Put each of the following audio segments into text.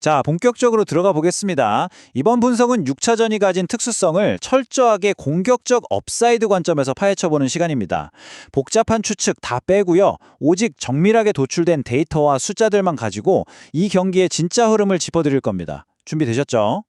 자, 본격적으로 들어가 보겠습니다. 이번 분석은 6차전이 가진 특수성을 철저하게 공격적 업사이드 관점에서 파헤쳐보는 시간입니다. 복잡한 추측 다 빼고요. 오직 정밀하게 도출된 데이터와 숫자들만 가지고 이 경기의 진짜 흐름을 짚어드릴 겁니다. 준비되셨죠?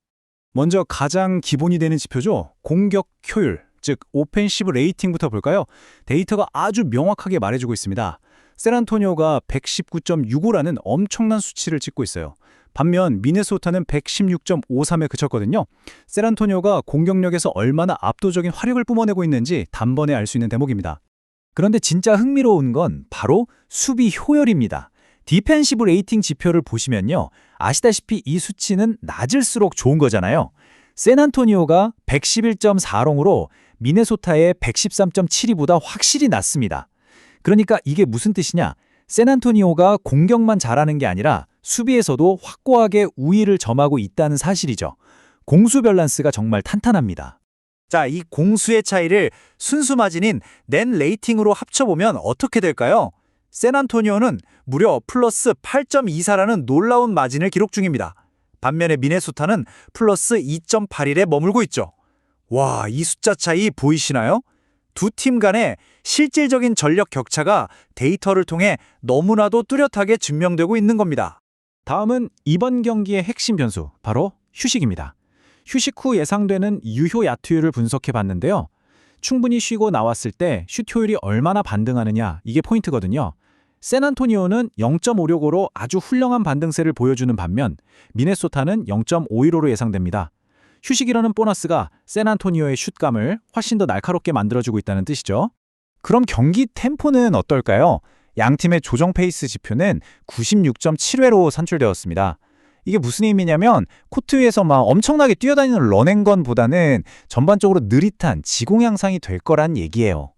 먼저 가장 기본이 되는 지표죠. 공격 효율, 즉 오펜시브 레이팅부터 볼까요? 데이터가 아주 명확하게 말해주고 있습니다. 샌안토니오가 119.65라는 엄청난 수치를 찍고 있어요. 반면 미네소타는 116.53에 그쳤거든요. 샌안토니오가 공격력에서 얼마나 압도적인 화력을 뿜어내고 있는지 단번에 알 수 있는 대목입니다. 그런데 진짜 흥미로운 건 바로 수비 효율입니다. 디펜시브 레이팅 지표를 보시면요. 아시다시피 이 수치는 낮을수록 좋은 거잖아요. 샌안토니오가 111.40으로 미네소타의 113.72보다 확실히 낮습니다. 그러니까 이게 무슨 뜻이냐? 샌안토니오가 공격만 잘하는 게 아니라 수비에서도 확고하게 우위를 점하고 있다는 사실이죠. 공수 밸런스가 정말 탄탄합니다. 자, 이 공수의 차이를 순수 마진인 net 레이팅으로 합쳐보면 어떻게 될까요? 샌안토니오는 무려 플러스 8.24라는 놀라운 마진을 기록 중입니다. 반면에 미네소타는 플러스 2.81에 머물고 있죠. 와, 이 숫자 차이 보이시나요? 두 팀 간의 실질적인 전력 격차가 데이터를 통해 너무나도 뚜렷하게 증명되고 있는 겁니다. 다음은 이번 경기의 핵심 변수, 바로 휴식입니다. 휴식 후 예상되는 유효 야투율을 분석해 봤는데요. 충분히 쉬고 나왔을 때 슛 효율이 얼마나 반등하느냐, 이게 포인트거든요. 샌안토니오는 0.565로 아주 훌륭한 반등세를 보여주는 반면 미네소타는 0.515로 예상됩니다. 휴식이라는 보너스가 샌안토니오의 슛감을 훨씬 더 날카롭게 만들어주고 있다는 뜻이죠. 그럼 경기 템포는 어떨까요? 양 팀의 조정 페이스 지표는 96.7회로 산출되었습니다. 이게 무슨 의미냐면 코트 위에서 막 엄청나게 뛰어다니는 런앤건보다는 전반적으로 느릿한 지공 향상이 될 거란 얘기예요.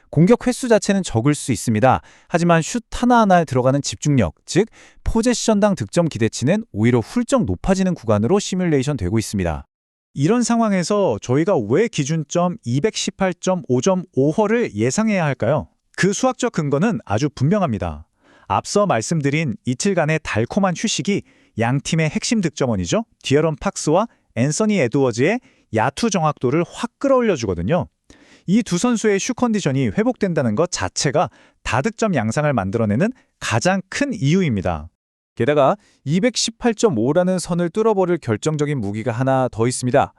공격 횟수 자체는 적을 수 있습니다. 하지만 슛 하나하나에 들어가는 집중력, 즉 포제션당 득점 기대치는 오히려 훌쩍 높아지는 구간으로 시뮬레이션 되고 있습니다. 이런 상황에서 저희가 왜 기준점 218.5.5허를 예상해야 할까요? 그 수학적 근거는 아주 분명합니다. 앞서 말씀드린 이틀간의 달콤한 휴식이 양 팀의 핵심 득점원이죠. 디어런 팍스와 앤서니 에드워즈의 야투 정확도를 확 끌어올려주거든요. 이 두 선수의 슛 컨디션이 회복된다는 것 자체가 다득점 양상을 만들어내는 가장 큰 이유입니다. 게다가 218.5라는 선을 뚫어버릴 결정적인 무기가 하나 더 있습니다.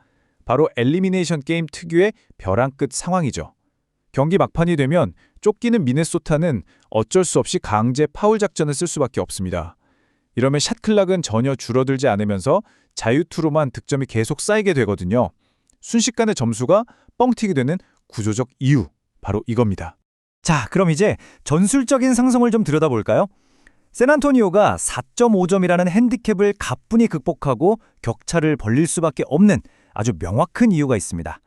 바로 엘리미네이션 게임 특유의 벼랑 끝 상황이죠. 경기 막판이 되면 쫓기는 미네소타는 어쩔 수 없이 강제 파울 작전을 쓸 수밖에 없습니다. 이러면 샷클락은 전혀 줄어들지 않으면서 자유투로만 득점이 계속 쌓이게 되거든요. 순식간에 점수가 뻥튀기 되는 구조적 이유, 바로 이겁니다. 자, 그럼 이제 전술적인 상성을 좀 들여다볼까요? 샌안토니오가 4.5점이라는 핸디캡을 가뿐히 극복하고 격차를 벌릴 수밖에 없는 아주 명확한 이유가 있습니다.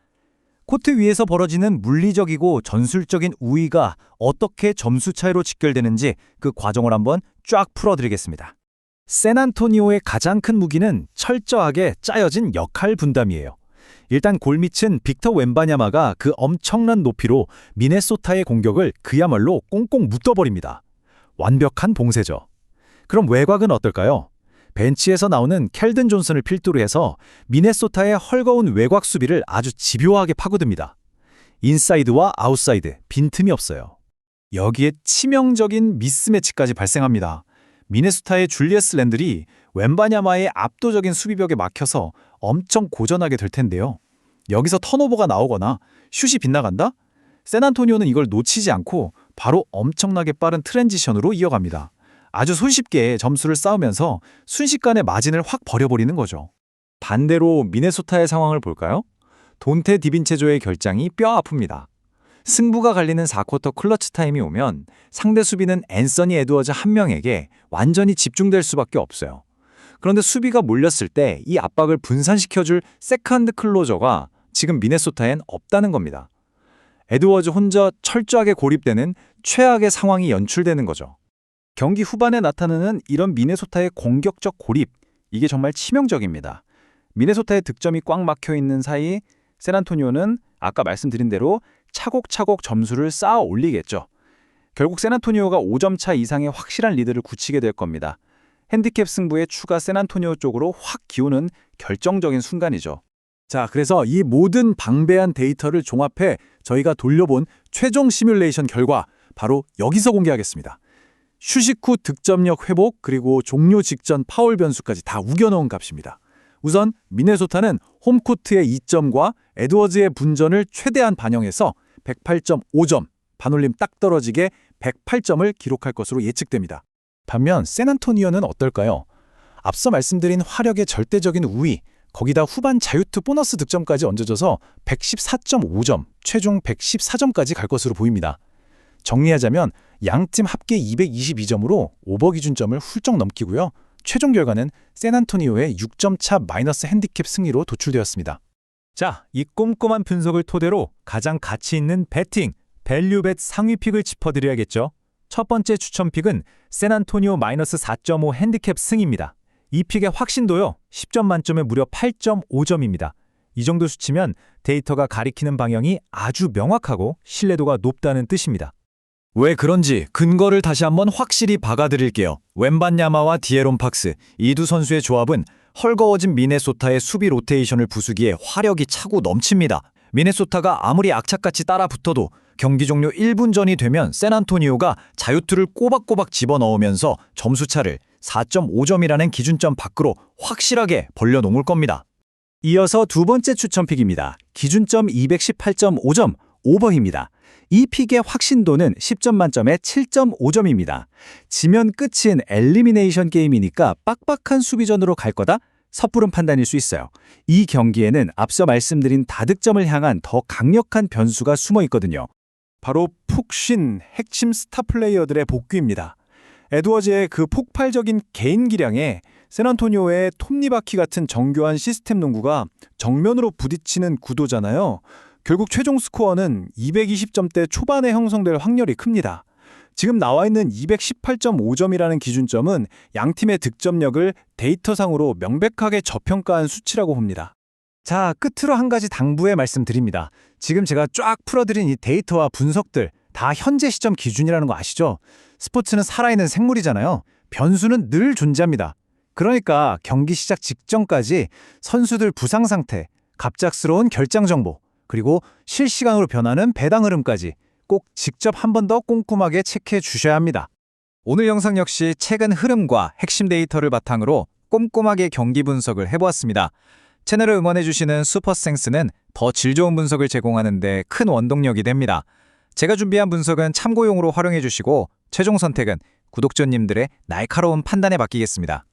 코트 위에서 벌어지는 물리적이고 전술적인 우위가 어떻게 점수 차이로 직결되는지 그 과정을 한번 쫙 풀어드리겠습니다. 샌안토니오의 가장 큰 무기는 철저하게 짜여진 역할 분담이에요. 일단 골밑은 빅터 웬바냐마가 그 엄청난 높이로 미네소타의 공격을 그야말로 꽁꽁 묶어버립니다. 완벽한 봉쇄죠. 그럼 외곽은 어떨까요? 벤치에서 나오는 켈든 존슨을 필두로 해서 미네소타의 헐거운 외곽 수비를 아주 집요하게 파고듭니다. 인사이드와 아웃사이드, 빈틈이 없어요. 여기에 치명적인 미스매치까지 발생합니다. 미네소타의 줄리어스 랜들이 웬바냐마의 압도적인 수비벽에 막혀서 엄청 고전하게 될 텐데요. 여기서 턴오버가 나오거나 슛이 빗나간다? 샌안토니오는 이걸 놓치지 않고 바로 엄청나게 빠른 트랜지션으로 이어갑니다. 아주 손쉽게 점수를 쌓으면서 순식간에 마진을 확 버려버리는 거죠. 반대로 미네소타의 상황을 볼까요? 돈테 디빈체조의 결장이 뼈 아픕니다. 승부가 갈리는 4쿼터 클러치 타임이 오면 상대 수비는 앤서니 에드워즈 한 명에게 완전히 집중될 수밖에 없어요. 그런데 수비가 몰렸을 때 이 압박을 분산시켜줄 세컨드 클로저가 지금 미네소타엔 없다는 겁니다. 에드워즈 혼자 철저하게 고립되는 최악의 상황이 연출되는 거죠. 경기 후반에 나타나는 이런 미네소타의 공격적 고립, 이게 정말 치명적입니다. 미네소타의 득점이 꽉 막혀 있는 사이 샌안토니오는 아까 말씀드린 대로 차곡차곡 점수를 쌓아 올리겠죠. 결국 샌안토니오가 5점 차 이상의 확실한 리드를 굳히게 될 겁니다. 핸디캡 승부의 추가 샌안토니오 쪽으로 확 기우는 결정적인 순간이죠. 자, 그래서 이 모든 방대한 데이터를 종합해 저희가 돌려본 최종 시뮬레이션 결과 바로 여기서 공개하겠습니다. 휴식 후 득점력 회복 그리고 종료 직전 파울 변수까지 다 우겨넣은 값입니다. 우선 미네소타는 홈코트의 2점과 에드워즈의 분전을 최대한 반영해서 108.5점, 반올림 딱 떨어지게 108점을 기록할 것으로 예측됩니다. 반면 샌안토니오는 어떨까요? 앞서 말씀드린 화력의 절대적인 우위, 거기다 후반 자유투 보너스 득점까지 얹어져서 114.5점, 최종 114점까지 갈 것으로 보입니다. 정리하자면 양팀 합계 222점으로 오버 기준점을 훌쩍 넘기고요. 최종 결과는 샌안토니오의 6점 차 마이너스 핸디캡 승리로 도출되었습니다. 자, 이 꼼꼼한 분석을 토대로 가장 가치 있는 배팅, 밸류벳 상위 픽을 짚어드려야겠죠. 첫 번째 추천 픽은 샌안토니오 마이너스 4.5 핸디캡 승입니다. 이 픽의 확신도요, 10점 만점에 무려 8.5점입니다. 이 정도 수치면 데이터가 가리키는 방향이 아주 명확하고 신뢰도가 높다는 뜻입니다. 왜 그런지 근거를 다시 한번 확실히 박아드릴게요. 웬반야마와 디에론 팍스, 이 두 선수의 조합은 헐거워진 미네소타의 수비 로테이션을 부수기에 화력이 차고 넘칩니다. 미네소타가 아무리 악착같이 따라붙어도 경기 종료 1분 전이 되면 샌안토니오가 자유투를 꼬박꼬박 집어넣으면서 점수차를 4.5점이라는 기준점 밖으로 확실하게 벌려놓을 겁니다. 이어서 두 번째 추천 픽입니다. 기준점 218.5점, 오버입니다. 이 픽의 확신도는 10점 만점에 7.5점입니다. 지면 끝인 엘리미네이션 게임이니까 빡빡한 수비전으로 갈 거다? 섣부른 판단일 수 있어요. 이 경기에는 앞서 말씀드린 다득점을 향한 더 강력한 변수가 숨어 있거든요. 바로 푹 쉰 핵심 스타 플레이어들의 복귀입니다. 에드워즈의 그 폭발적인 개인 기량에 샌안토니오의 톱니바퀴 같은 정교한 시스템 농구가 정면으로 부딪히는 구도잖아요. 결국 최종 스코어는 220점대 초반에 형성될 확률이 큽니다. 지금 나와 있는 218.5점이라는 기준점은 양팀의 득점력을 데이터상으로 명백하게 저평가한 수치라고 봅니다. 자, 끝으로 한 가지 당부의 말씀드립니다. 지금 제가 쫙 풀어드린 이 데이터와 분석들 다 현재 시점 기준이라는 거 아시죠? 스포츠는 살아있는 생물이잖아요. 변수는 늘 존재합니다. 그러니까 경기 시작 직전까지 선수들 부상 상태, 갑작스러운 결장 정보, 그리고 실시간으로 변하는 배당 흐름까지 꼭 직접 한 번 더 꼼꼼하게 체크해 주셔야 합니다. 오늘 영상 역시 최근 흐름과 핵심 데이터를 바탕으로 꼼꼼하게 경기 분석을 해보았습니다. 채널을 응원해주시는 슈퍼생스는 더 질 좋은 분석을 제공하는 데 큰 원동력이 됩니다. 제가 준비한 분석은 참고용으로 활용해주시고 최종 선택은 구독자님들의 날카로운 판단에 맡기겠습니다.